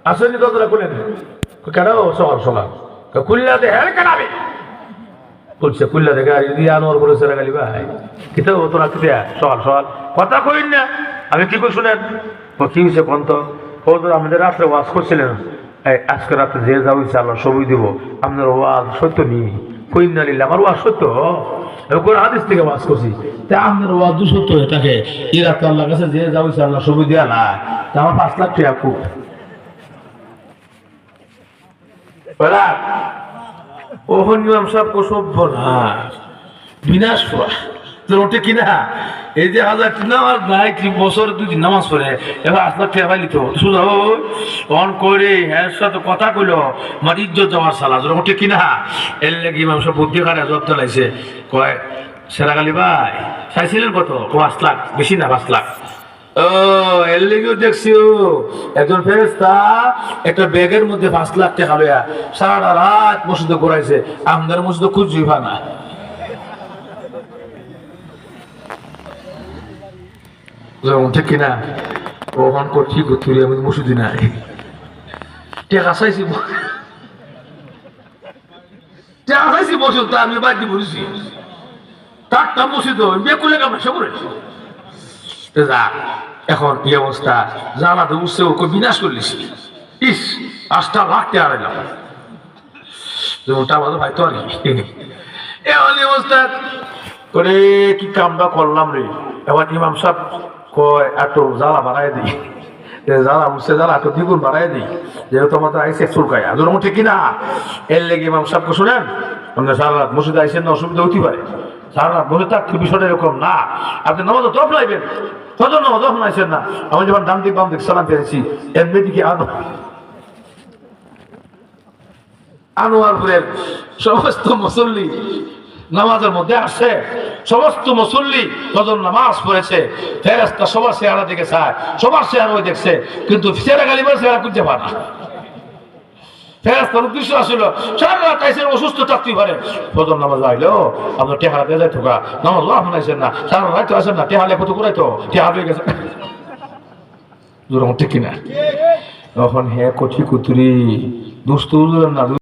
আসেনি দরজা খুলেন কেন সকাল সকাল খুললাতে হ্যাঁ কেনাবে বলছে খুললা দেখে আর যদি আনোয়ার বলেছে গালি ভাই কিতা তোরা কিতা সকাল সকাল কথা কইন না আমি কি কই শুনেন কি হয়েছে কোন তো আমাদের রাত্রে ওয়াজ করছিলেন আজকে রাত্রে যে যা হয়েছে আল্লাহ সবই দিব আপনার ওয়াজ সত্য নেই কইন না নিলে আমার ওয়াজ সত্য কোন হাদিস থেকে ওয়াজ করছি তা আপনার ওয়াজ দু সত্য হয়ে থাকে এই রাত্রে আল্লাহর কাছে যে যা হয়েছে আল্লাহ সবই দেয়া না তা আমার 5 লাখ টাকা খুব ওহন ইমাম সাহেব কো সর্বনাশ বিনাশ ওঠে কিনা এই যে 1000 নামাজ নাই 3 বছর 2 দিন নামাজ পড়ে এবার 8 লাখ টাকা পাইলি তো শুধু অন করে হ্যাঁ সাথে কথা কইলো আমার ইজ্জত যাওয়ার সালা ওঠে কিনা এর লেগে ইমাম সাহেব বুদ্ধি খারাপ জব চালাইছে কয় সেরাগালি ভাই চাইছিলেন কত 5 লাখ বেশি না 5 লাখ ও এর লেগেও দেখছি একজন ফেরেশতা একটা ব্যাগের মধ্যে 5 লাখ টাকা লইয়া সারা রাত মসজিদে ঘুরাইছে আমাদের মসজিদে খুঁজুই না ঠিক কিনা ওখান করছি তুই আমি মসজিদে নাই টাকা চাইছি টাকা চাইছি মসজিদ তা আমি বাদ দিয়ে বলেছি তারটা মসজিদ বেকুলে কামড়ে সে করেছি এখন এই অবস্থা জানাতে উঠছে ওকে বিনাশ করলিস ইস 8 লাখ টাকা আড়াইলাম যেমনটা আমাদের ভাই তো আর এমন অবস্থা করে কি কামটা করলাম রে এবার ইমাম সাহেব কয় একটু জ্বালা বাড়াই দিই জ্বালা উঠছে জ্বালা একটু দ্বিগুণ বাড়াই দিই যেহেতু আমাদের আইসে চুলকায় আদর মুঠে কিনা এর লেগে ইমাম সাহেবকে শুনেন আপনি সারা রাত মসজিদে আইসেন না অসুবিধা হতে পারে সারা রাত বসে থাকতে বিষয়টা এরকম না আপনি নামাজ তরফ লাইবেন কজন নামাজ তখন আইসেন না আমি যখন ডান দিক বাম দিক সালাম পেয়েছি এর মেয়েদিকে আনোয়ারপুরের সমস্ত মুসল্লি নামাজের মধ্যে আসছে সমস্ত মুসল্লি কজন নামাজ পড়েছে ফেরেশতা সবার চেহারা দিকে চায় সবার চেহারা ওই দেখছে কিন্তু চেহারা গালিবার চেহারা খুঁজতে পারে না ফেরেশতার উদ্দেশ্য আসছিল সারা রাত আইসেন অসুস্থ থাকতে পারে কজন নামাজ আইলো আপনার টেহারা দিয়ে যায় ঠোকা নামাজ আপনি আইসেন না সারা রাত আসেন না টেহা লেখো তো করে তো টেহা হয়ে গেছে ঠিক কিনা তখন হ্যাঁ কচি কুতুরি দুস্তু না